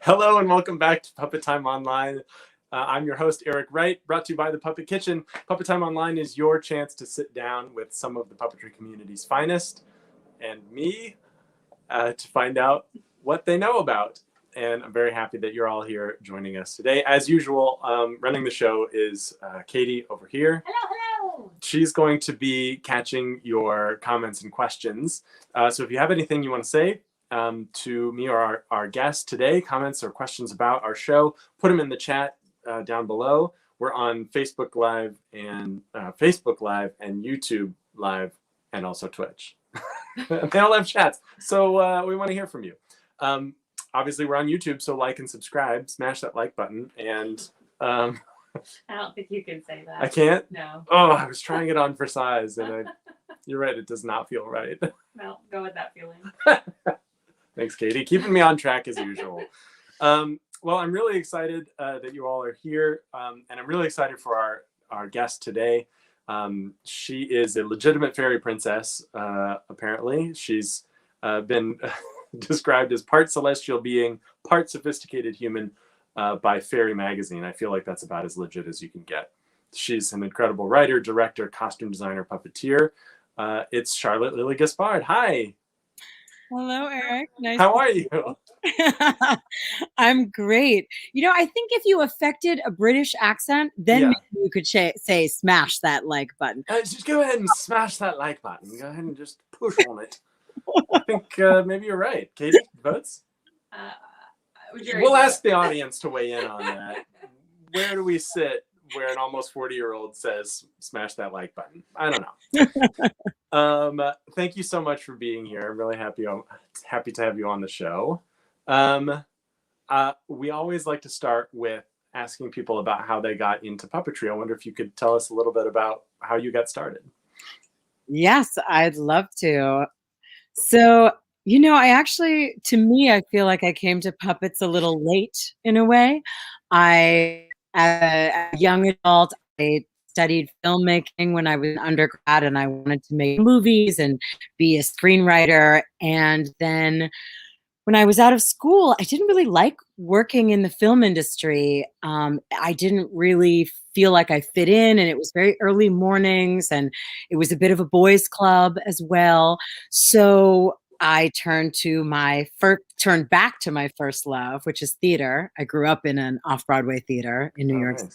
Hello and welcome back to Puppet Time Online. I'm your host, Eric Wright, brought to you by the Puppet Kitchen. Puppet Time Online is your chance to sit down with some of the puppetry community's finest and me to find out what they know about. And I'm very happy that you're all here joining us today. As usual, running the show is Katie over here. Hello, hello. She's going to be catching your comments and questions. So if you have anything you want to say, to me or our guest today, comments or questions about our show, put them in the chat down below. We're on Facebook Live and YouTube Live and also Twitch. They all have chats, so we want to hear from you. Obviously, we're on YouTube, so like and subscribe, smash that like button, and I don't think you can say that. I can't? No. Oh, I was trying it on for size, and you're right, it does not feel right. Well, go with that feeling. Thanks, Katie. Keeping me on track as usual. Well, I'm really excited that you all are here, and I'm really excited for our guest today. She is a legitimate fairy princess, apparently. She's been described as part celestial being, part sophisticated human by Fairy Magazine. I feel like that's about as legit as you can get. She's an incredible writer, director, costume designer, puppeteer. It's Charlotte Lily Gaspard. Hi. Hello, Eric. Nice. How are you? I'm great. You know, I think if you affected a British accent, then maybe you could say smash that like button. Just go ahead and smash that like button. Go ahead and just push on it. I think maybe you're right. Katie, votes? We'll ask the audience to weigh in on that. Where do we sit where an almost 40-year-old says smash that like button? I don't know. Thank you so much for being here. I'm really happy to have you on the show. We always like to start with asking people about how they got into puppetry. I wonder if you could tell us a little bit about how you got started. Yes, I'd love to. So, you know, to me, I feel like I came to puppets a little late in a way. As a young adult, I studied filmmaking when I was an undergrad, and I wanted to make movies and be a screenwriter. And then when I was out of school, I didn't really like working in the film industry. I didn't really feel like I fit in, and it was very early mornings, and it was a bit of a boys' club as well. So I turned back to my first love, which is theater. I grew up in an off-Broadway theater in New York City.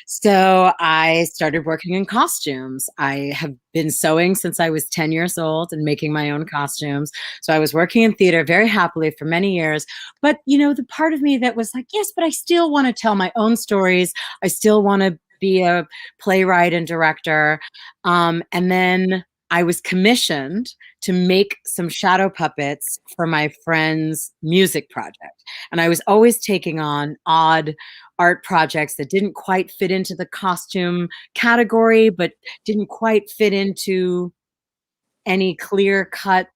So I started working in costumes. I have been sewing since I was 10 years old and making my own costumes. So I was working in theater very happily for many years. But, you know, the part of me that was like, yes, but I still want to tell my own stories. I still want to be a playwright and director. And then I was commissioned to make some shadow puppets for my friend's music project. And I was always taking on odd art projects that didn't quite fit into the costume category, but didn't quite fit into any clear-cut,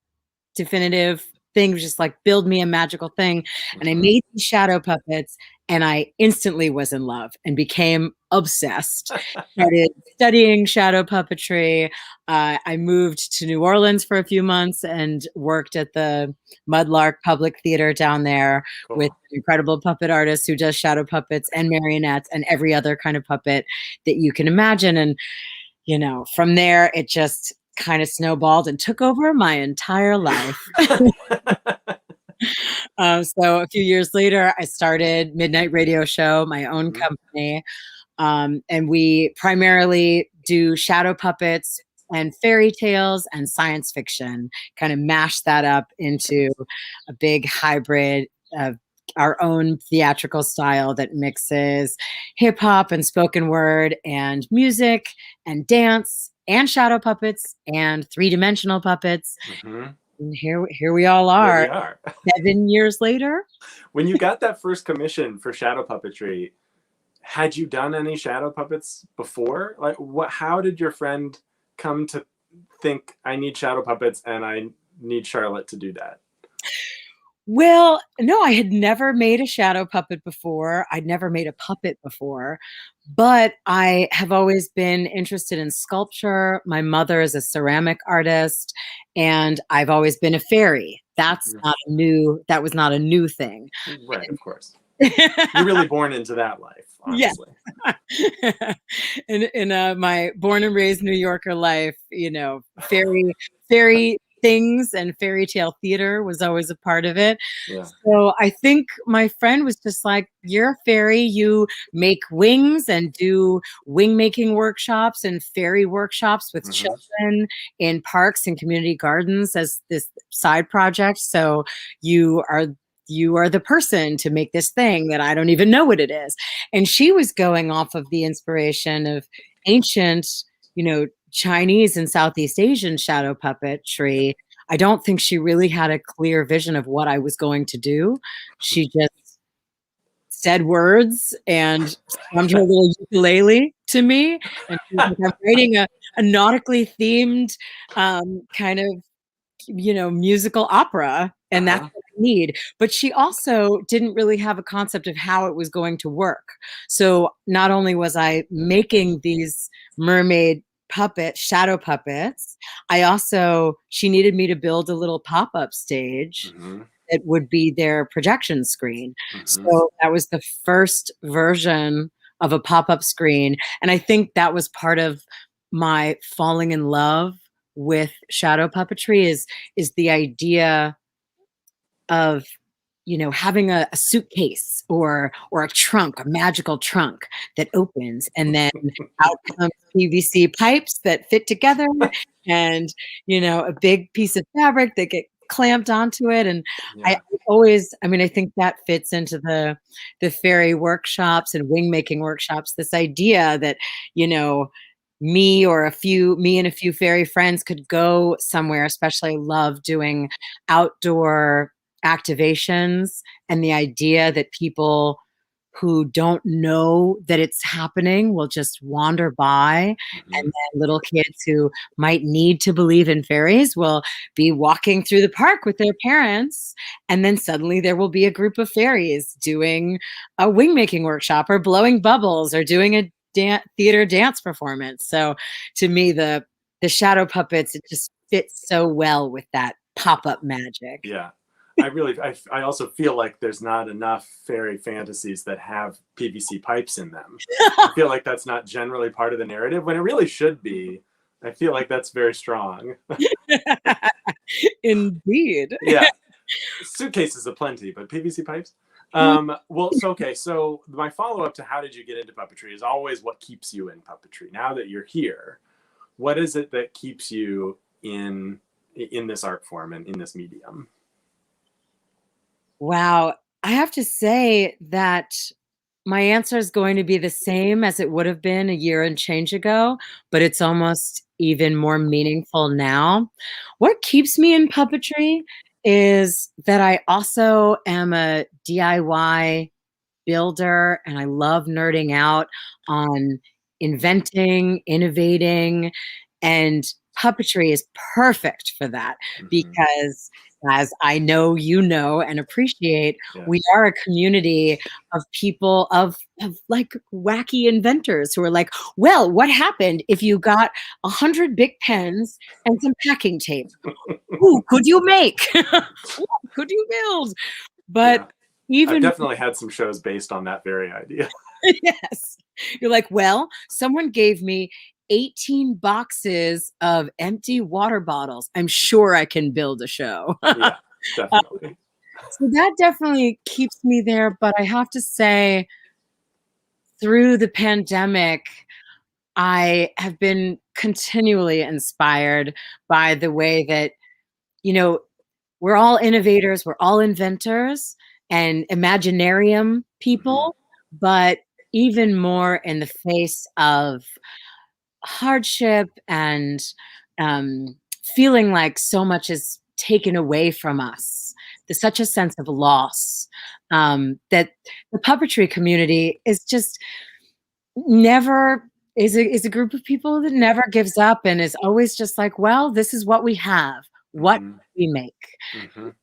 definitive thing. It was just like, build me a magical thing. And I made these shadow puppets, and I instantly was in love and became obsessed. Started studying shadow puppetry. I moved to New Orleans for a few months and worked at the Mudlark Public Theater down there with incredible puppet artists who does shadow puppets and marionettes and every other kind of puppet that you can imagine. And, you know, from there, it just kind of snowballed and took over my entire life. So a few years later, I started Midnight Radio Show, my own company. And we primarily do shadow puppets and fairy tales and science fiction, kind of mash that up into a big hybrid of our own theatrical style that mixes hip hop and spoken word and music and dance and shadow puppets and three-dimensional puppets. And here we all Here are, we are. 7 years later. When you got that first commission for shadow puppetry, had you done any shadow puppets before? Like, how did your friend come to think, I need shadow puppets and I need Charlotte to do that? Well, no, I had never made a shadow puppet before. I'd never made a puppet before, but I have always been interested in sculpture. My mother is a ceramic artist, and I've always been a fairy. That was not a new thing. Right, of course. You're really born into that life, honestly. Yeah. in my born and raised New Yorker life, fairy things and fairy tale theater was always a part of it. Yeah. So I think my friend was just like, you're a fairy, you make wings and do wing making workshops and fairy workshops with children in parks and community gardens as this side project. So you are the person to make this thing that I don't even know what it is. And she was going off of the inspiration of ancient, Chinese and Southeast Asian shadow puppetry. I don't think she really had a clear vision of what I was going to do. She just said words and strummed her little ukulele to me. And she was like, I'm writing a nautically themed kind of, musical opera. And that's what I need. But she also didn't really have a concept of how it was going to work. So not only was I making these mermaid shadow puppets, she needed me to build a little pop-up stage that would be their projection screen. So that was the first version of a pop-up screen. And I think that was part of my falling in love with shadow puppetry is the idea of having a suitcase or a trunk, a magical trunk that opens, and then out comes PVC pipes that fit together, and a big piece of fabric that get clamped onto it. And I think that fits into the fairy workshops and wing making workshops. This idea that me and a few fairy friends could go somewhere. Especially I love doing outdoor activations, and the idea that people who don't know that it's happening will just wander by, and then little kids who might need to believe in fairies will be walking through the park with their parents, and then suddenly there will be a group of fairies doing a wing making workshop or blowing bubbles or doing a theater dance performance. So to me, the shadow puppets, it just fits so well with that pop-up magic. Yeah. I also feel like there's not enough fairy fantasies that have PVC pipes in them. I feel like that's not generally part of the narrative when it really should be. I feel like that's very strong. Indeed. Yeah. Suitcases aplenty, but PVC pipes? So my follow-up to how did you get into puppetry is always what keeps you in puppetry. Now that you're here, what is it that keeps you in this art form and in this medium? Wow. I have to say that my answer is going to be the same as it would have been a year and change ago, but it's almost even more meaningful now. What keeps me in puppetry is that I also am a DIY builder, and I love nerding out on inventing, innovating, and puppetry is perfect for that because, as I know you know and appreciate, we are a community of people of like wacky inventors who are like, well, what happened if you got 100 big pens and some packing tape? Who could you make? What could you build? But I've definitely had some shows based on that very idea. Yes. You're like, well, someone gave me 18 boxes of empty water bottles. I'm sure I can build a show. Yeah, definitely. So that definitely keeps me there. But I have to say, through the pandemic, I have been continually inspired by the way that, we're all innovators, we're all inventors and Imaginarium people, but even more in the face of hardship and feeling like so much is taken away from us. There's such a sense of loss, that the puppetry community is just never is a group of people that never gives up and is always just like, well, this is what we have. What Mhm. we make. Mhm.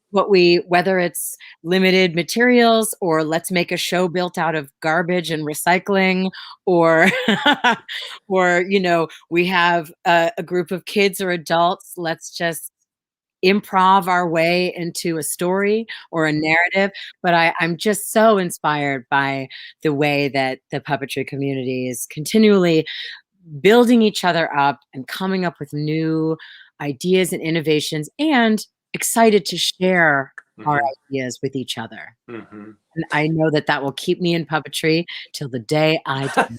Whether it's limited materials or let's make a show built out of garbage and recycling, or or we have a group of kids or adults, let's just improv our way into a story or a narrative. But I'm just so inspired by the way that the puppetry community is continually building each other up and coming up with new ideas and innovations, and excited to share our Mhm. ideas with each other. Mhm. And I know that that will keep me in puppetry till the day I die.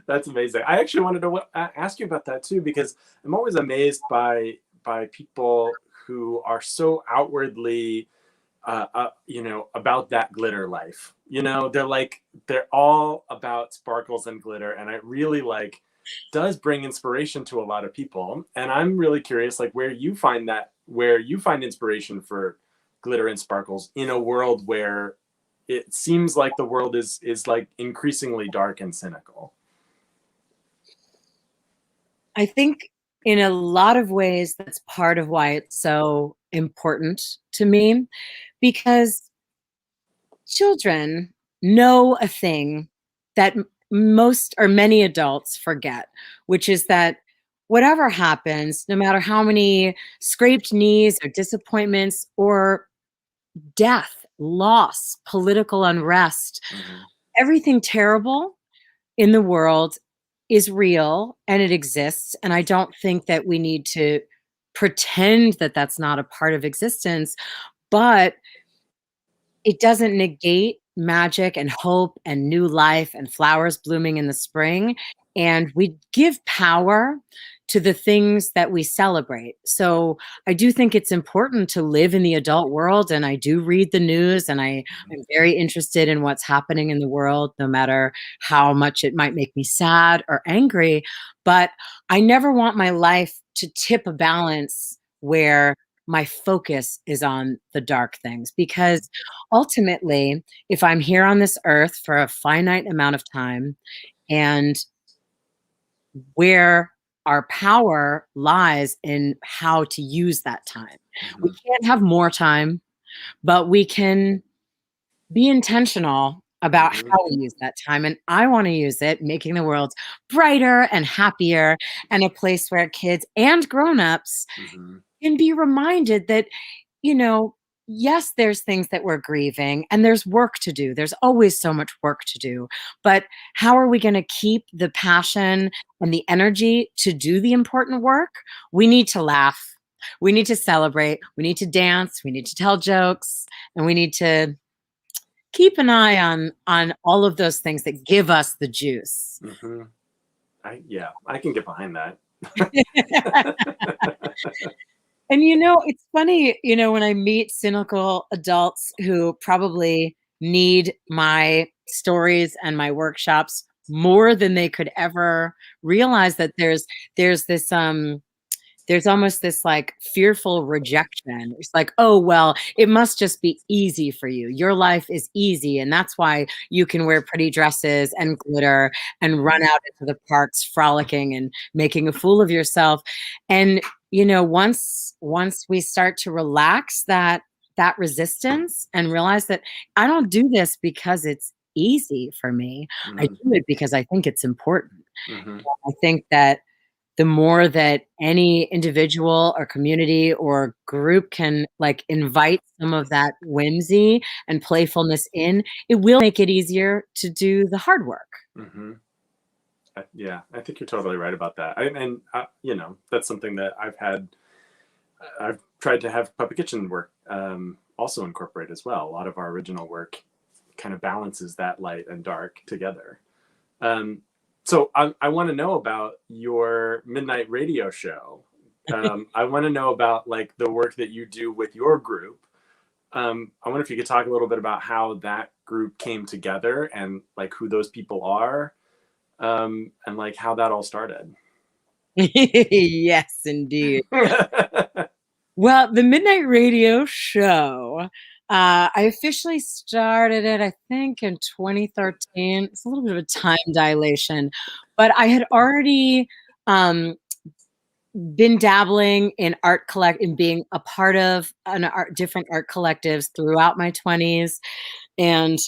That's amazing. I actually wanted to ask you about that too, because I'm always amazed by people who are so outwardly, about that glitter life. They're all about sparkles and glitter, and it really does bring inspiration to a lot of people. And I'm really curious, like where you find inspiration for glitter and sparkles in a world where it seems like the world is like increasingly dark and cynical. I think in a lot of ways that's part of why it's so important to me, because children know a thing that most or many adults forget, which is that whatever happens, no matter how many scraped knees or disappointments or death, loss, political unrest, Mhm. everything terrible in the world is real and it exists. And I don't think that we need to pretend that that's not a part of existence, but it doesn't negate magic and hope and new life and flowers blooming in the spring. And we give power to the things that we celebrate. So I do think it's important to live in the adult world. And I do read the news, and I'm very interested in what's happening in the world, no matter how much it might make me sad or angry. But I never want my life to tip a balance where my focus is on the dark things, because ultimately, if I'm here on this earth for a finite amount of time, and where our power lies in how to use that time. We Mhm. can't have more time, but we can be intentional about Mhm. how we use that time. And I want to use it making the world brighter and happier, and a place where kids and grown-ups Mhm. can be reminded that, you know, yes, there's things that we're grieving and there's work to do. There's always so much work to do. But how are we going to keep the passion and the energy to do the important work? We need to laugh. We need to celebrate. We need to dance. We need to tell jokes. And we need to keep an eye on all of those things that give us the juice. Mhm. I can get behind that. And it's funny, when I meet cynical adults who probably need my stories and my workshops more than they could ever realize, that there's this there's almost this like fearful rejection. It's like, oh, well, it must just be easy for you. Your life is easy. And that's why you can wear pretty dresses and glitter and run out into the parks frolicking and making a fool of yourself. And, once we start to relax that resistance and realize that I don't do this because it's easy for me. I Mhm. do it because I think it's important. Mhm. I think that the more that any individual or community or group can invite some of that whimsy and playfulness in, it will make it easier to do the hard work. Mhm. Yeah, I think you're totally right about that. That's something that I've tried to have Puppet Kitchen work also incorporate as well. A lot of our original work kind of balances that light and dark together. Um, so I want to know about your midnight radio show. I want to know about like the work that you do with your group. I wonder if you could talk a little bit about how that group came together and like who those people are, and like how that all started. Yes, indeed. Well, the Midnight Radio Show, I officially started it, I think, in 2013. It's a little bit of a time dilation, but I had already been dabbling in in being a part of different art collectives throughout my 20s, and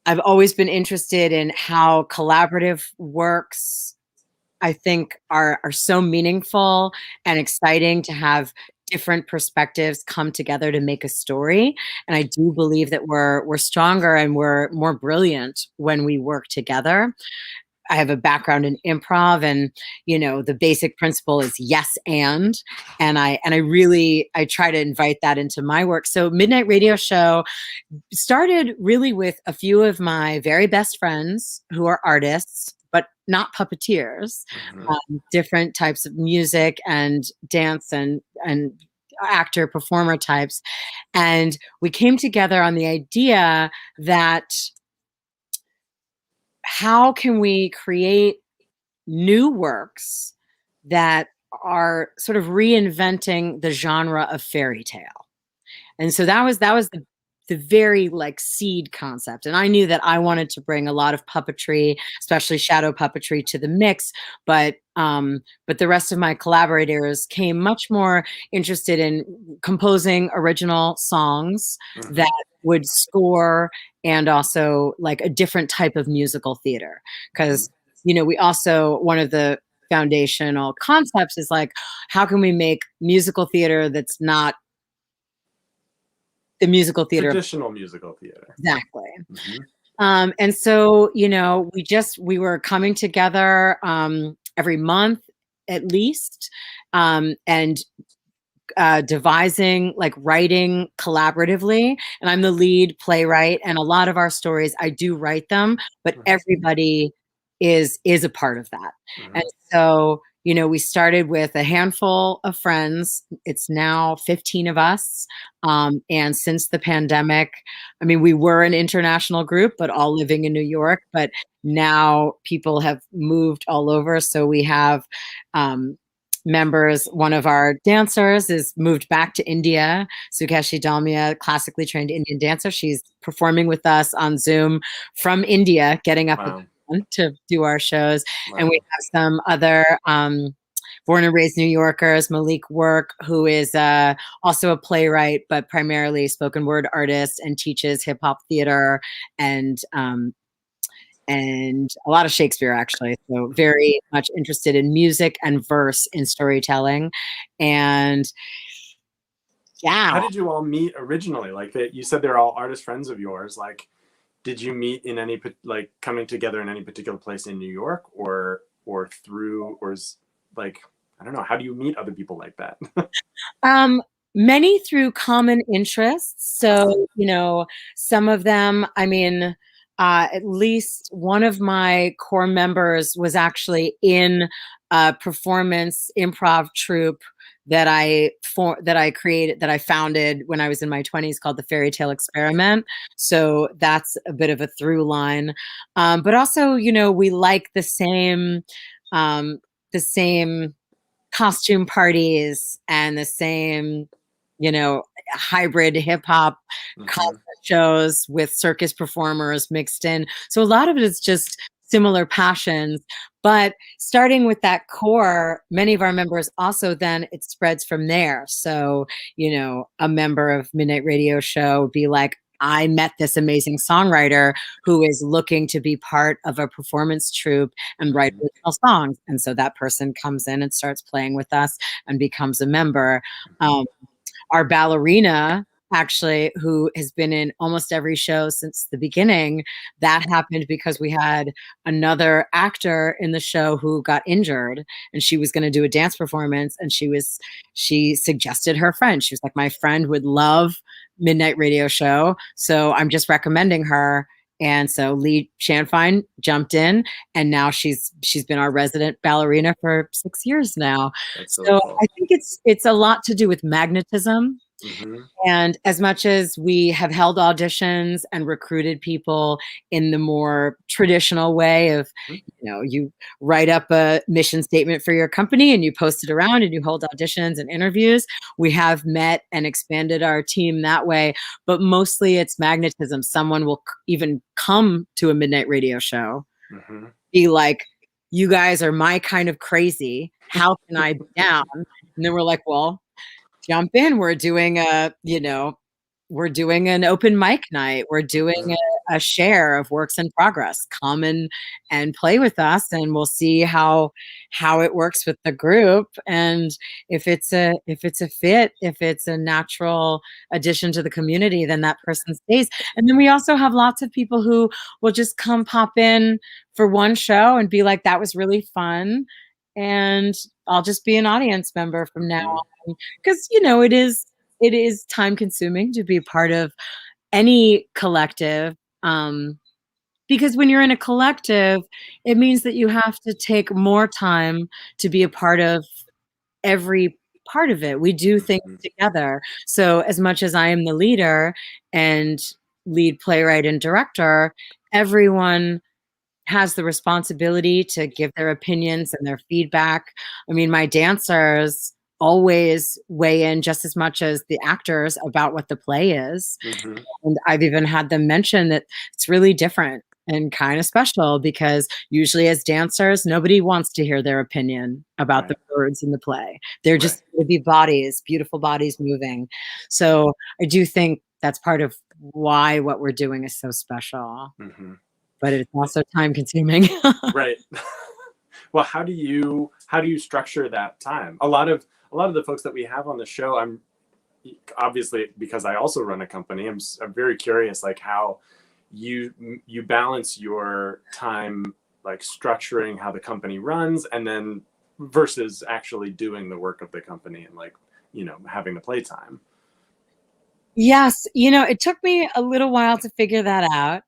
I've always been interested in how collaborative works, I think, are so meaningful and exciting to have different perspectives come together to make a story. And I do believe that we're stronger and we're more brilliant when we work together. I have a background in improv, and the basic principle is yes and I try to invite that into my work. So Midnight Radio Show started really with a few of my very best friends who are artists, but not puppeteers, different types of music and dance and actor performer types. And we came together on the idea that how can we create new works that are sort of reinventing the genre of fairy tale? And so that was the very seed concept. And I knew that I wanted to bring a lot of puppetry, especially shadow puppetry, to the mix. But the rest of my collaborators came much more interested in composing original songs that would score, and also a different type of musical theater. Because, we also, one of the foundational concepts is how can we make musical theater that's not the musical theater, traditional musical theater. Exactly. And so, we were coming together every month at least, and devising, writing collaboratively. And I'm the lead playwright, and a lot of our stories, I do write them, but everybody is a part of that. And so, we started with a handful of friends. It's now 15 of us. And since the pandemic, we were an international group, but all living in New York. But now people have moved all over. So we have members. One of our dancers is moved back to India. Sukeshi Dalmia, classically trained Indian dancer. She's performing with us on Zoom from India, getting up to do our shows. And we have some other born and raised New Yorkers, Malik Work, who is also a playwright, but primarily spoken word artist, and teaches hip hop theater and a lot of Shakespeare, actually. So very much interested in music and verse in storytelling. And how did you all meet originally? You said they're all artist friends of yours. Did you meet in any coming together in any particular place in New York, or through, or is I don't know, how do you meet other people like that? Many through common interests. So, some of them, at least one of my core members was actually in a performance improv troupe that I created, that I founded when I was in my 20s, called the Fairy Tale Experiment. So that's a bit of a through line. But also, we like the same costume parties and the same, hybrid hip hop concert shows with circus performers mixed in. So a lot of it is just similar passions. But starting with that core, many of our members also, then it spreads from there. So, a member of Midnight Radio Show would be like, I met this amazing songwriter who is looking to be part of a performance troupe and write original songs. And so that person comes in and starts playing with us and becomes a member. Our ballerina, actually, who has been in almost every show since the beginning, that happened because we had another actor in the show who got injured, and she was going to do a dance performance, and she suggested her friend. She was like, my friend would love Midnight Radio Show, so I'm just recommending her. And so Lee Shanfine jumped in, and now she's been our resident ballerina for 6 years now. That's so So cool. I think it's a lot to do with magnetism. Mhm. And as much as we have held auditions and recruited people in the more traditional way of, you write up a mission statement for your company and you post it around and you hold auditions and interviews, we have met and expanded our team that way. But mostly it's magnetism. Someone will even come to a midnight radio show, Mhm. be like, you guys are my kind of crazy. How can I be down? And then we're like, well, jump in. We're doing an open mic night. We're doing Mhm. a share of works in progress. Come and play with us, and we'll see how it works with the group. And if it's a fit, if it's a natural addition to the community, then that person stays. And then we also have lots of people who will just come pop in for one show and be like, that was really fun. And I'll just be an audience member from now Mhm. on. Because it is time consuming to be part of any collective. Because when you're in a collective, it means that you have to take more time to be a part of every part of it. We do things Mhm. together. So as much as I am the leader and lead playwright and director, everyone has the responsibility to give their opinions and their feedback. I mean, my dancers always weigh in just as much as the actors about what the play is. Mhm. And I've even had them mention that it's really different and kind of special because usually as dancers, nobody wants to hear their opinion about the Right. words in the play. They're Right. just going to be bodies, beautiful bodies moving. So I do think that's part of why what we're doing is so special, Mhm. but it's also time consuming. Right. Well, how do you structure that time? A lot of the folks that we have on the show, I'm obviously, because I also run a company, I'm very curious, like how you balance your time, like structuring how the company runs, and then versus actually doing the work of the company and like having the playtime. Yes, it took me a little while to figure that out,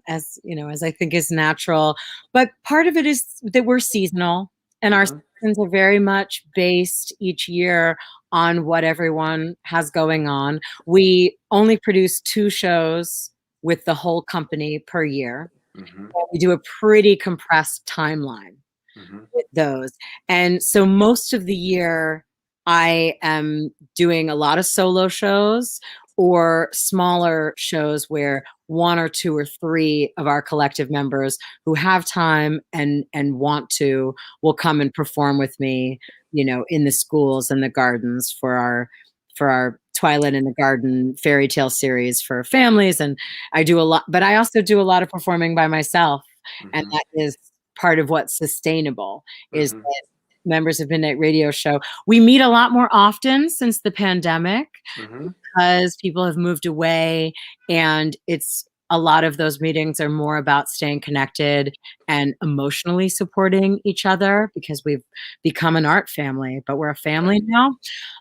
as I think is natural. But part of it is that we're seasonal, and our Hmm. seasons are very much based each year on what everyone has going on. We only produce 2 shows with the whole company per year. Hmm. We do a pretty compressed timeline Hmm. with those. And so most of the year, I am doing a lot of solo shows or smaller shows where 1 or 2 or 3 of our collective members who have time and want to will come and perform with me, in the schools and the gardens for our Twilight in the Garden fairy tale series for families. And I do a lot, but I also do a lot of performing by myself. And Hmm. that is part of what's sustainable is Hmm. that members of Midnight Radio Show, we meet a lot more often since the pandemic Hmm. because people have moved away, and it's a lot of those meetings are more about staying connected and emotionally supporting each other because we've become an art family, but we're a family now.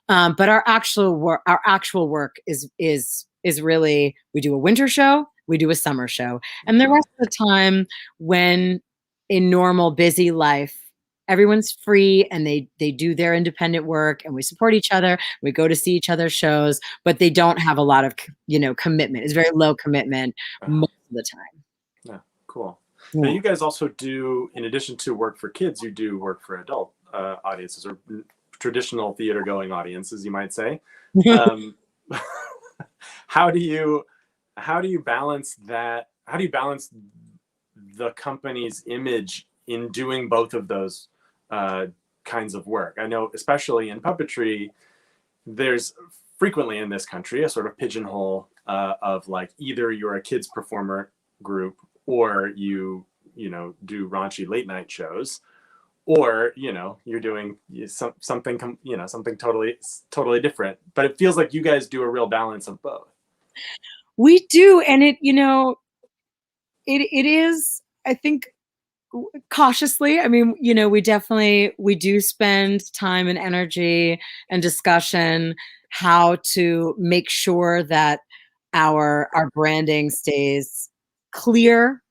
But our actual work is really, we do a winter show, we do a summer show, and the rest of the time, when in normal busy life, everyone's free and they do their independent work, and we support each other. We go to see each other's shows, but they don't have a lot of commitment. It's very low commitment Uh, most of the time. yeah, cool. Now Yeah. you guys also do, in addition to work for kids, you do work for adult audiences or traditional theater going audiences, you might say. Um, how do you balance that? How do you balance the company's image in doing both of those uh, kinds of work? I know, especially in puppetry, there's frequently in this country a sort of pigeonhole of like either you're a kids performer group or do raunchy late night shows, or you're doing something totally different. But it feels like you guys do a real balance of both. We do, and it is, I think, cautiously. I mean, we do spend time and energy and discussion how to make sure that our branding stays clear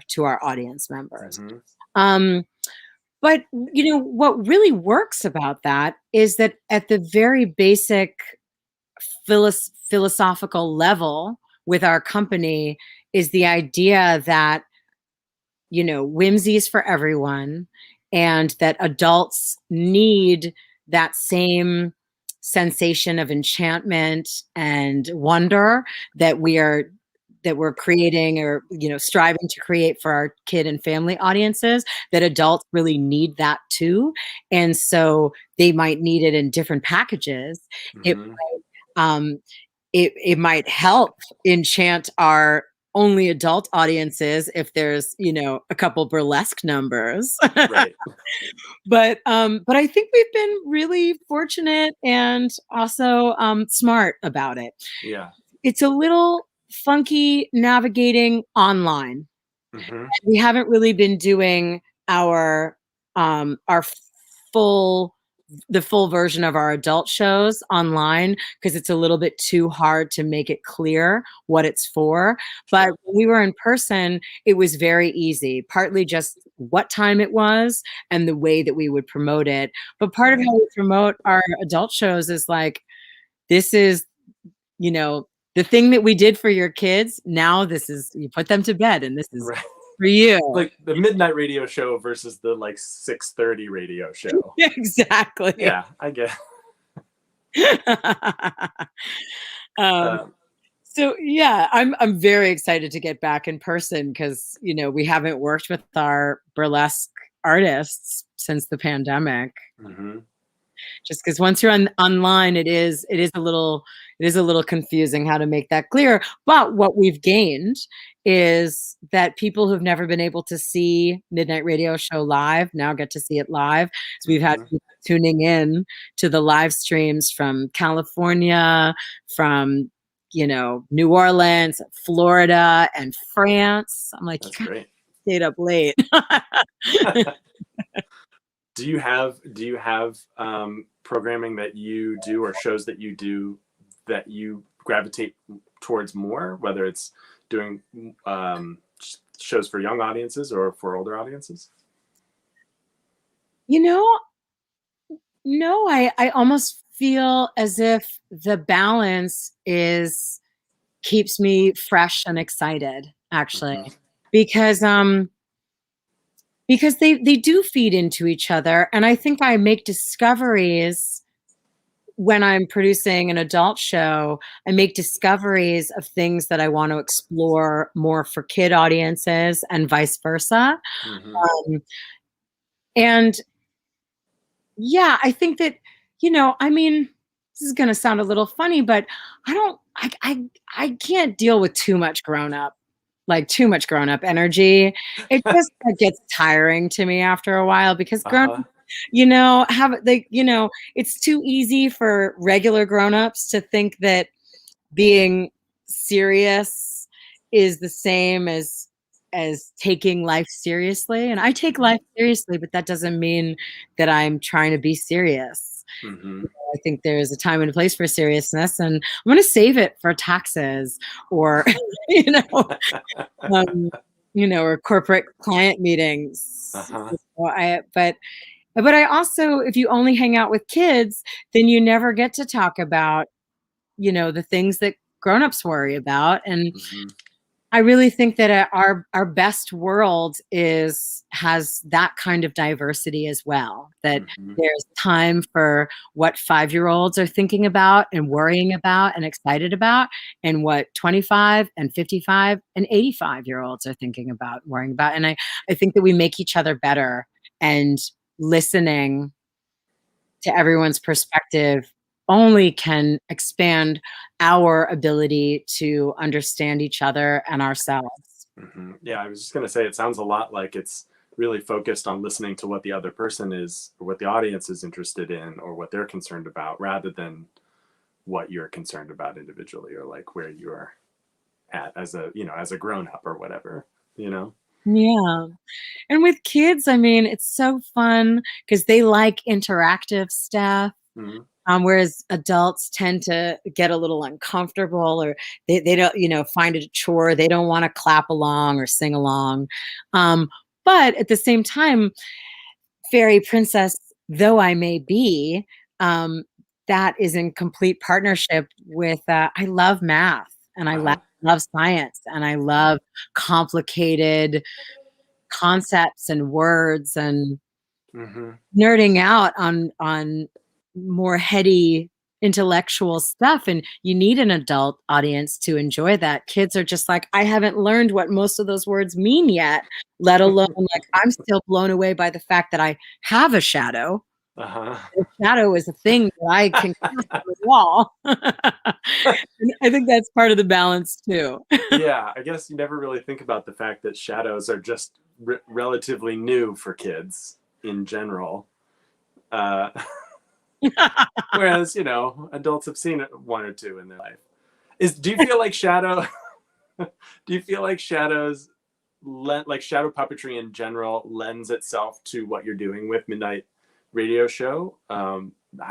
to our audience members. Hmm. Um, but what really works about that is that at the very basic philosophical level with our company is the idea that, you know, whimsy is for everyone, and that adults need that same sensation of enchantment and wonder that we're creating, or, you know, striving to create for our kid and family audiences, that adults really need that too. And so they might need it in different packages. It Mhm. it might help enchant our only adult audiences if there's, you know, a couple burlesque numbers. Right. But I think we've been really fortunate and also smart about it. Yeah. It's a little funky navigating online. Hmm. We haven't really been doing our full the full version of our adult shows online, because it's a little bit too hard to make it clear what it's for. But Sure. when we were in person, it was very easy, partly just what time it was and the way that we would promote it. But part of Right. how we promote our adult shows is like, this is, you know, the thing that we did for your kids. Now this is, you put them to bed, and this is Right. for you. Like the midnight radio show versus the like 6:30 radio show. Exactly. Yeah, I get. um, Um, so yeah, I'm very excited to get back in person, because, you know, we haven't worked with our burlesque artists since the pandemic. mhm. Just because once you're online, it is a little confusing how to make that clear. But what we've gained is that people who've never been able to see Midnight Radio Show live now get to see it live. So we've had Mhm. people tuning in to the live streams from California, from, you know, New Orleans, Florida, and France. I'm like, you That's guys great. stayed up late. Do you have programming that you do, or shows that you do, that you gravitate towards more, whether it's doing shows for young audiences or for older audiences? You know, no, I almost feel as if the balance is keeps me fresh and excited, actually, Hmm. because they do feed into each other, and I think I make discoveries when I'm producing an adult show. I make discoveries of things that I want to explore more for kid audiences, and vice versa. Hmm. Um, and Yeah, I think that, you know, I mean, this is gonna sound a little funny, but I don't I can't deal with too much grown up, like too much grown up energy. It just like, gets tiring to me after a while, because grown Uh-huh. you know, have like, you know, it's too easy for regular grown-ups to think that being serious is the same as taking life seriously, and I take life seriously, but that doesn't mean that I'm trying to be serious. Hmm. I think there's a time and a place for seriousness, and I'm going to save it for taxes, or you know, um, or corporate client meetings. Uh-huh. So but I also, if you only hang out with kids, then you never get to talk about, you know, the things that grown-ups worry about. And Hmm. I really think that our best world has that kind of diversity as well. That Hmm. there's time for what 5-year-olds are thinking about and worrying about and excited about, and what 25 and 55 and 85-year-olds are thinking about, worrying about. And I think that we make each other better, and listening to everyone's perspective only can expand our ability to understand each other and ourselves. Hmm. Yeah, I was just gonna say, it sounds a lot like it's really focused on listening to what the other person is, or what the audience is interested in, or what they're concerned about, rather than what you're concerned about individually, or like where you're at as a, as a grown up or whatever, you know. Yeah. And with kids, I mean, it's so fun because they like interactive stuff. Hmm. Whereas adults tend to get a little uncomfortable, or they don't, find it a chore. They don't want to clap along or sing along. Um, but at the same time, fairy princess though I may be, um, that is in complete partnership with, I love math and I love science and I love complicated concepts and words and nerding out on more heady intellectual stuff, and you need an adult audience to enjoy that. Kids are just like, I haven't learned what most of those words mean yet, let alone like I'm still blown away by the fact that I have a shadow. A shadow is a thing that I can cast on the wall. I think that's part of the balance too. Yeah, I guess you never really think about the fact that shadows are just relatively new for kids in general. Whereas, you know, adults have seen one or two in their life. Do you feel like shadows, like shadow puppetry in general lends itself to what you're doing with Midnight Radio Show? Do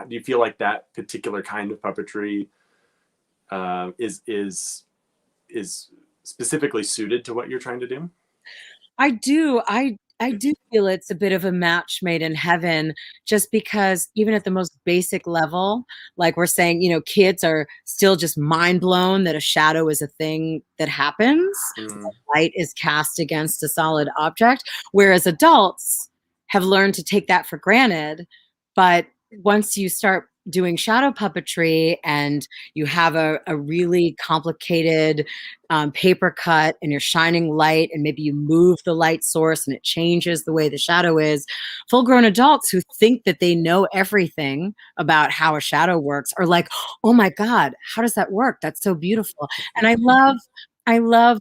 you feel like that particular kind of puppetry is specifically suited to what you're trying to do? I do. I do feel it's a bit of a match made in heaven, just because even at the most basic level, like we're saying, you know, kids are still just mind blown that a shadow is a thing that happens. Light is cast against a solid object, whereas adults have learned to take that for granted. But once you start doing shadow puppetry and you have a really complicated paper cut and you're shining light and maybe you move the light source and it changes the way the shadow is, full-grown adults who think that they know everything about how a shadow works are like, oh my God, how does that work? That's so beautiful. And I love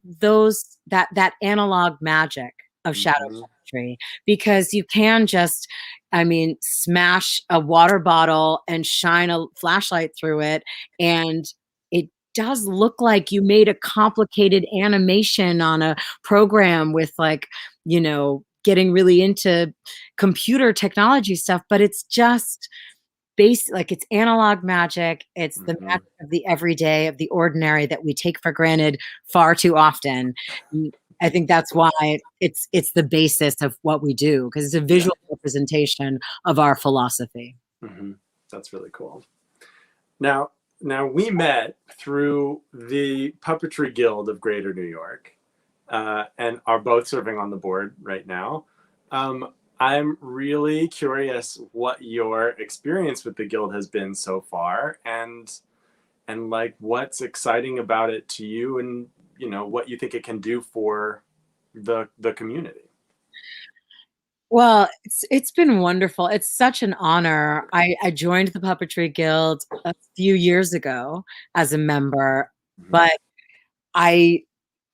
that analog magic of shadow puppetry, because you can just, smash a water bottle and shine a flashlight through it, and it does look like you made a complicated animation on a program with, like, you know, getting really into computer technology stuff, but it's just like it's analog magic. It's the magic of the everyday, of the ordinary that we take for granted far too often. I think that's why it's the basis of what we do, because it's a visual representation of our philosophy. That's really cool. Now we met through the Puppetry Guild of Greater New York, and are both serving on the board right now. I'm really curious what your experience with the guild has been so far, and like what's exciting about it to you, and you know what you think it can do for the community. Well, it's been wonderful. It's such an honor. I joined the Puppetry Guild a few years ago as a member, but I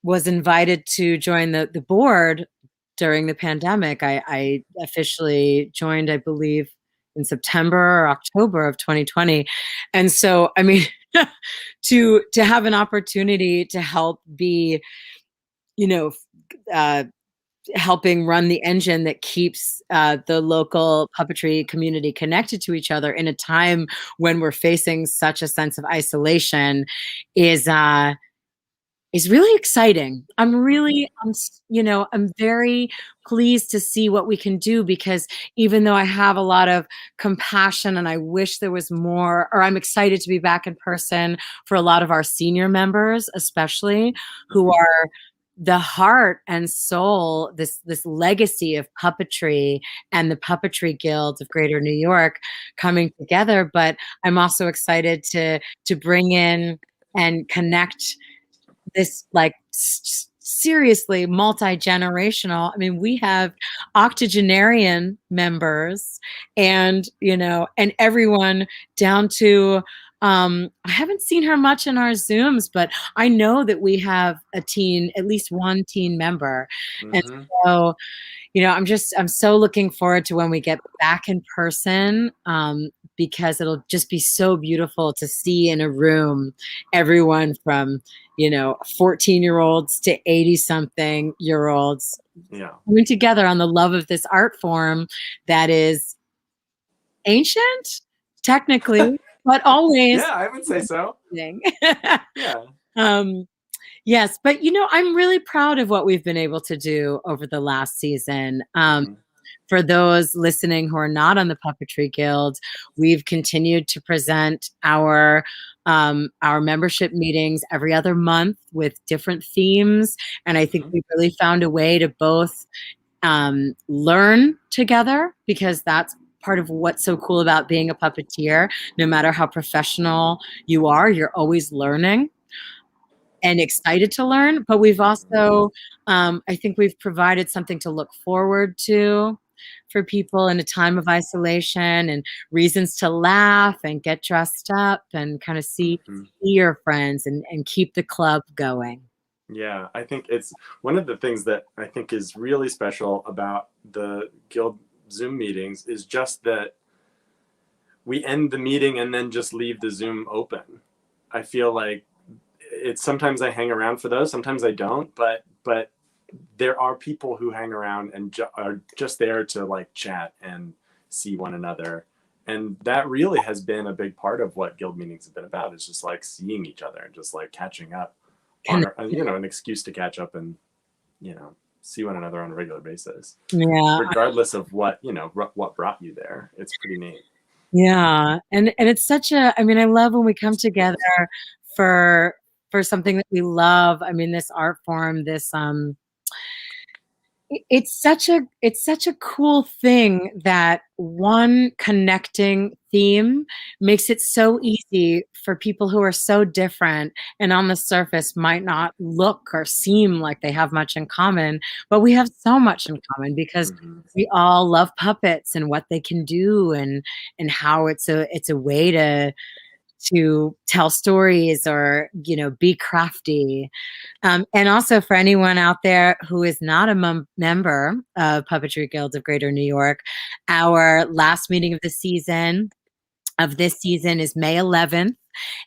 was invited to join the board during the pandemic. I officially joined, I believe, in September or October of 2020. And so, to have an opportunity to help be, you know, helping run the engine that keeps the local puppetry community connected to each other in a time when we're facing such a sense of isolation is really exciting. I'm very pleased to see what we can do, because even though I have a lot of compassion and I wish there was more, or I'm excited to be back in person for a lot of our senior members, especially, who are the heart and soul, this legacy of puppetry and the Puppetry Guild of Greater New York coming together. But I'm also excited to bring in and connect this, like, seriously multi-generational. We have octogenarian members, and and everyone down to I haven't seen her much in our Zooms, but I know that we have at least one teen member. And so, I'm so looking forward to when we get back in person, because it'll just be so beautiful to see in a room everyone from, 14-year-olds to 80-something-year-olds coming together on the love of this art form that is ancient, technically, but always. Yeah, I would say so. Yeah. Yes, but I'm really proud of what we've been able to do over the last season. for those listening who are not on the Puppetry Guild, we've continued to present our membership meetings every other month with different themes. And I think we've really found a way to both learn together, because that's part of what's so cool about being a puppeteer. No matter how professional you are, you're always learning and excited to learn. But we've also, I think we've provided something to look forward to for people in a time of isolation, and reasons to laugh and get dressed up and kind of see your friends and keep the club going. Yeah, I think it's one of the things that I think is really special about the Guild Zoom meetings is just that we end the meeting and then just leave the Zoom open. I feel like it's sometimes I hang around for those, sometimes I don't, but there are people who hang around and are just there to like chat and see one another. And that really has been a big part of what Guild meetings have been about, is just like seeing each other and just like catching up on, an excuse to catch up and, see one another on a regular basis. Yeah. Regardless of what, what brought you there. It's pretty neat. Yeah. And it's such I love when we come together for something that we love. I mean, this art form, this, it's such a cool thing that one connecting theme makes it so easy for people who are so different and on the surface might not look or seem like they have much in common, but we have so much in common because we all love puppets and what they can do, and how it's a way to tell stories or, be crafty. And also for anyone out there who is not a member of Puppetry Guild of Greater New York, our last meeting of this season is May 11th.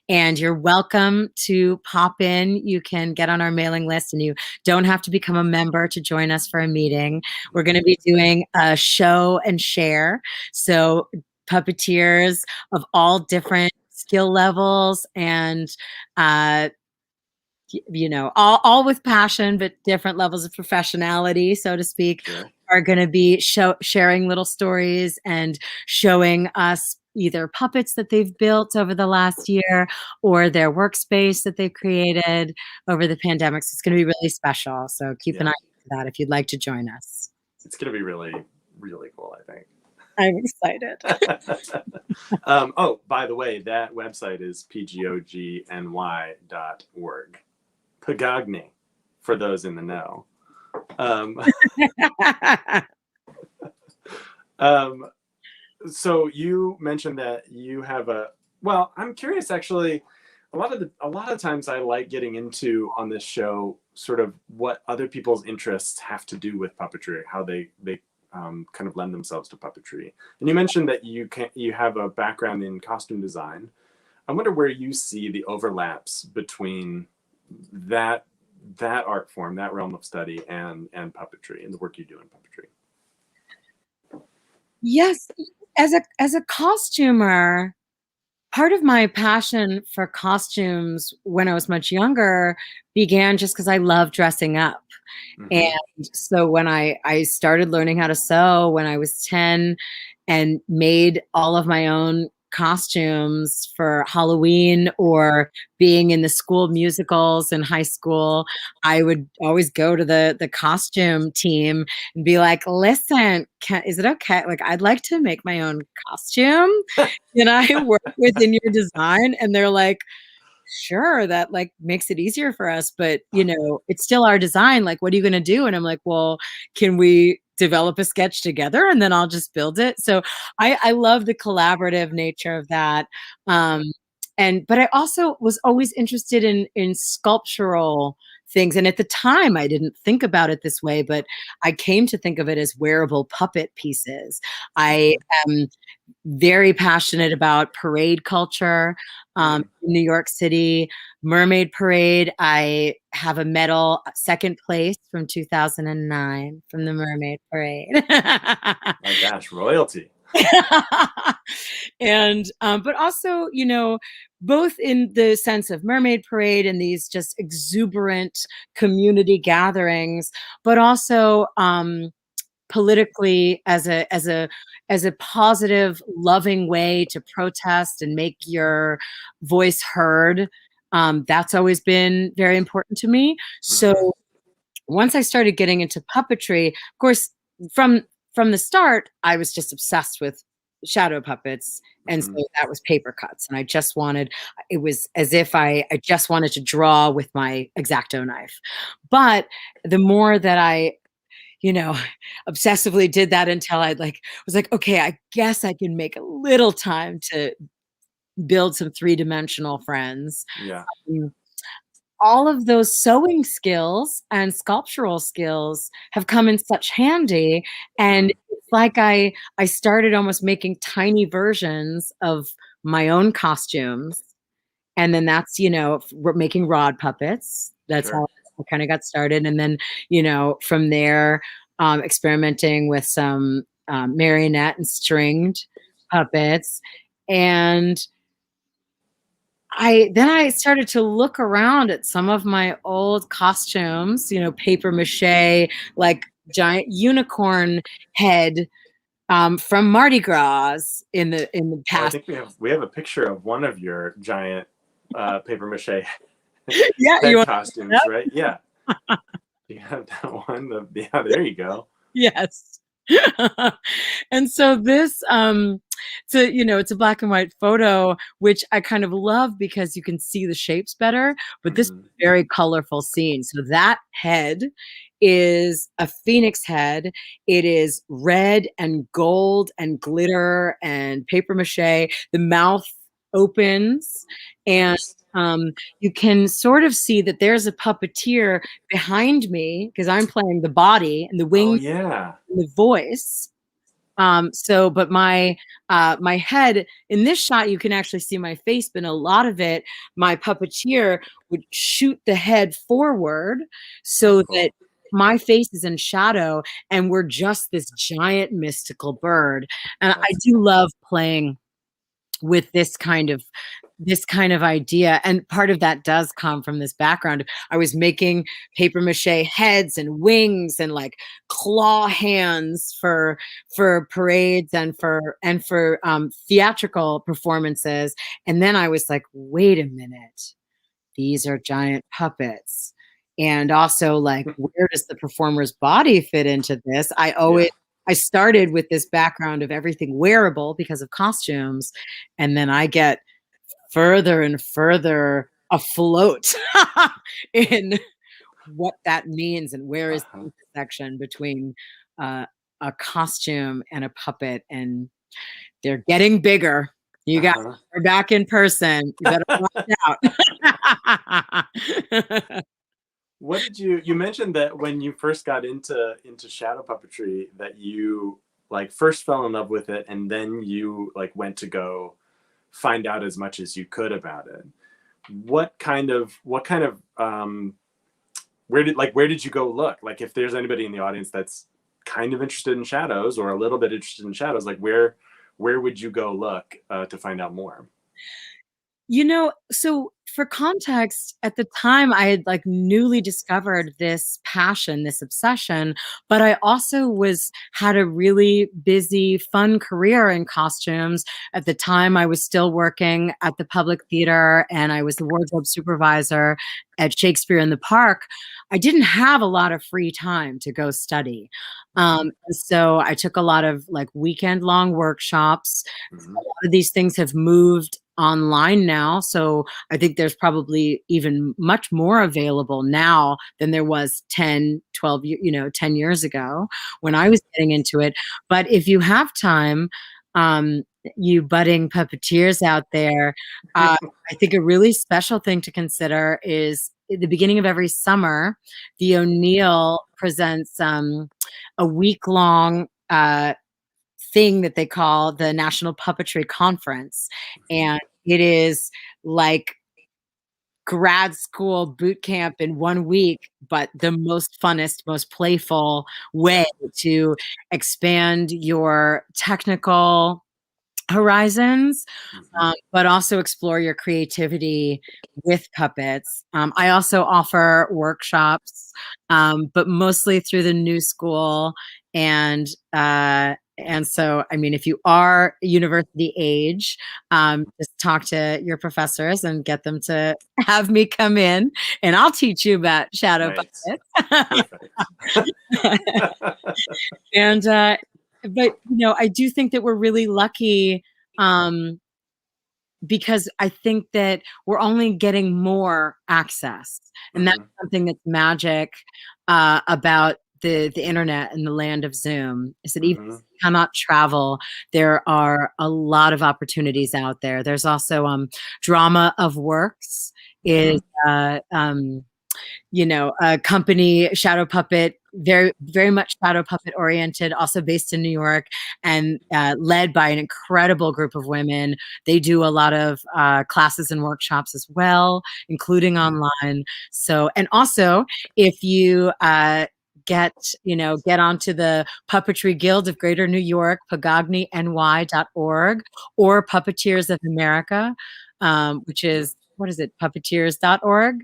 And you're welcome to pop in. You can get on our mailing list, and you don't have to become a member to join us for a meeting. We're going to be doing a show and share. So puppeteers of all different skill levels and all with passion, but different levels of professionality, so to speak, are going to be sharing little stories and showing us either puppets that they've built over the last year or their workspace that they've created over the pandemic. So it's going to be really special. So keep an eye on that if you'd like to join us. It's going to be really, really cool, I think. I'm excited. Oh, by the way, that website is pgogny.org. Pagogny, for those in the know. So you mentioned that you have I'm curious actually. A lot of times I like getting into on this show sort of what other people's interests have to do with puppetry, how they kind of lend themselves to puppetry. And you mentioned that you have a background in costume design. I wonder where you see the overlaps between that art form, that realm of study, and puppetry, and the work you do in puppetry. Yes, as a costumer, part of my passion for costumes when I was much younger began just because I love dressing up. And so when I started learning how to sew when I was 10 and made all of my own costumes for Halloween or being in the school musicals in high school, I would always go to the costume team and be like, listen, is it okay? Like, I'd like to make my own costume. Can I work within your design? And they're like, sure, that like makes it easier for us, but it's still our design. Like, what are you going to do? And I'm like, well, can we develop a sketch together and then I'll just build it? So I love the collaborative nature of that. But I also was always interested in sculptural things. And at the time I didn't think about it this way, but I came to think of it as wearable puppet pieces. I am very passionate about parade culture in New York City. Mermaid Parade, I have a medal, second place from 2009 from the Mermaid Parade. My gosh, royalty. And but also, both in the sense of Mermaid Parade and these just exuberant community gatherings, but also politically as a positive, loving way to protest and make your voice heard. That's always been very important to me. So once I started getting into puppetry, of course, from the start, I was just obsessed with shadow puppets. And so that was paper cuts. And it was as if I just wanted to draw with my X-Acto knife. But the more that I, obsessively did that until I was like, okay, I guess I can make a little time to build some three-dimensional friends. Yeah. All of those sewing skills and sculptural skills have come in such handy. And it's like I started almost making tiny versions of my own costumes. And then that's, making rod puppets. That's how I kind of got started. And then, from there, experimenting with some marionette and stringed puppets. And I started to look around at some of my old costumes, paper mache, like giant unicorn head from Mardi Gras in the past. I think we have a picture of one of your giant paper mache head costumes, right? Yeah. You have that one. Yeah, there you go. Yes. And so this, it's a black and white photo, which I kind of love because you can see the shapes better, but this is a very colorful scene. So that head is a phoenix head. It is red and gold and glitter and paper mache. The mouth opens and you can sort of see that there's a puppeteer behind me because I'm playing the body and the wings and the voice. But my head in this shot, you can actually see my face, but in a lot of it, my puppeteer would shoot the head forward so that my face is in shadow and we're just this giant mystical bird. And I do love playing with this kind of idea. And part of that does come from this background. I was making paper mache heads and wings and like claw hands for parades and for theatrical performances. And then I was like, wait a minute, these are giant puppets. And also, like, where does the performer's body fit into this? I started with this background of everything wearable because of costumes, and then I get further and further afloat in what that means and where is the intersection between a costume and a puppet, and they're getting bigger. You guys are back in person. You better watch out. What did you mentioned that when you first got into shadow puppetry that you like first fell in love with it and then you like went to go find out as much as you could about it. Where did you go look? Like if there's anybody in the audience that's kind of interested in shadows or a little bit interested in shadows, like where would you go look to find out more? So for context, at the time I had like newly discovered this passion, this obsession, but I also had a really busy, fun career in costumes. At the time I was still working at the Public Theater and I was the wardrobe supervisor at Shakespeare in the Park. I didn't have a lot of free time to go study. So I took a lot of like weekend long workshops. A lot of these things have moved online now. So I think there's probably even much more available now than there was 10 years ago when I was getting into it. But if you have time, you budding puppeteers out there, I think a really special thing to consider is at the beginning of every summer, the O'Neill presents a week-long thing that they call the National Puppetry Conference. And it is like grad school boot camp in 1 week, but the most funnest, most playful way to expand your technical horizons, but also explore your creativity with puppets. I also offer workshops, but mostly through the New School And so, I mean, if you are university age, just talk to your professors and get them to have me come in, and I'll teach you about shadow Nice. puppets. Perfect. And but I do think that we're really lucky, because I think that we're only getting more access, and that's something that's magic about the internet and the land of Zoom, is that even if you cannot travel, there are a lot of opportunities out there. There's also Drama of Works is a company, Shadow Puppet, very, very much Shadow Puppet oriented, also based in New York, and led by an incredible group of women. They do a lot of classes and workshops as well, including online. So, and also, if you get onto the Puppetry Guild of Greater New York, pagognyny.org, or Puppeteers of America, which is, what is it, puppeteers.org?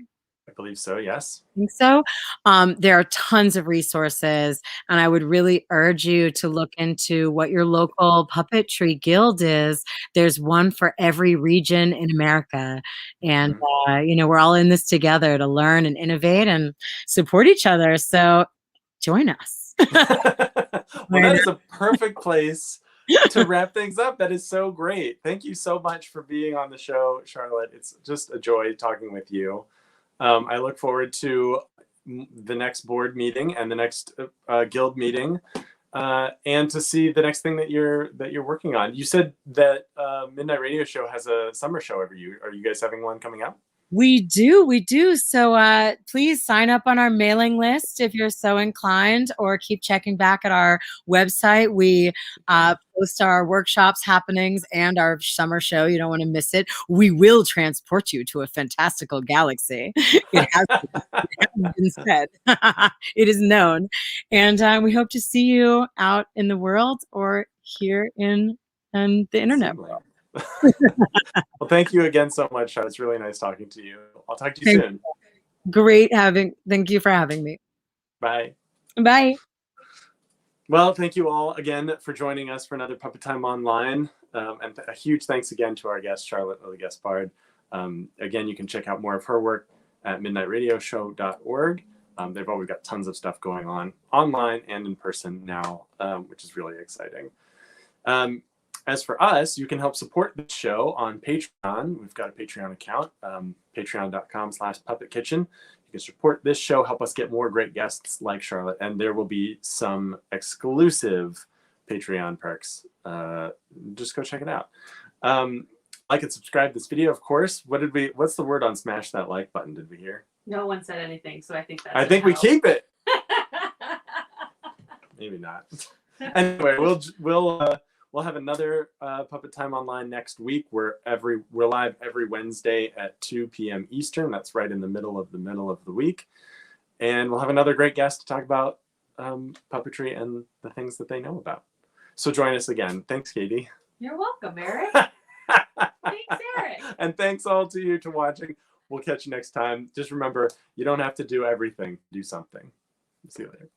I believe so, yes. I think so. There are tons of resources, and I would really urge you to look into what your local puppetry guild is. There's one for every region in America, and we're all in this together to learn and innovate and support each other. So join us. Well, that is a perfect place to wrap things up. That is so great. Thank you so much for being on the show, Charlotte. It's just a joy talking with you. I look forward to the next board meeting and the next guild meeting, and to see the next thing that you're working on. You said that Midnight Radio Show has a summer show every year. Are you guys having one coming up? We do. So please sign up on our mailing list if you're so inclined, or keep checking back at our website. We post our workshops, happenings, and our summer show. You don't want to miss it. We will transport you to a fantastical galaxy. It has been said. It is known. And we hope to see you out in the world or here in the internet world. Well, thank you again so much. It's really nice talking to you. I'll talk to you soon. Thank you for having me. Bye. Bye. Well, thank you all again for joining us for another Puppet Time Online. And a huge thanks again to our guest, Charlotte Lily Gaspard. Again, you can check out more of her work at midnightradioshow.org. They've always got tons of stuff going on online and in person now, which is really exciting. As for us, you can help support the show on Patreon. We've got a Patreon account, patreon.com/puppetkitchen. You can support this show, help us get more great guests like Charlotte, and there will be some exclusive Patreon perks. Just go check it out. Like and subscribe to this video, of course. What's the word on smash that like button? Did we hear? No one said anything, so I think that's. I think we keep it. Maybe not. Anyway, we'll have another Puppet Time Online next week. We're live every Wednesday at 2 p.m. Eastern. That's right in the middle of the week. And we'll have another great guest to talk about puppetry and the things that they know about. So join us again. Thanks, Katie. You're welcome, Eric. Thanks, Eric. And thanks all to you for watching. We'll catch you next time. Just remember, you don't have to do everything. Do something. See you later.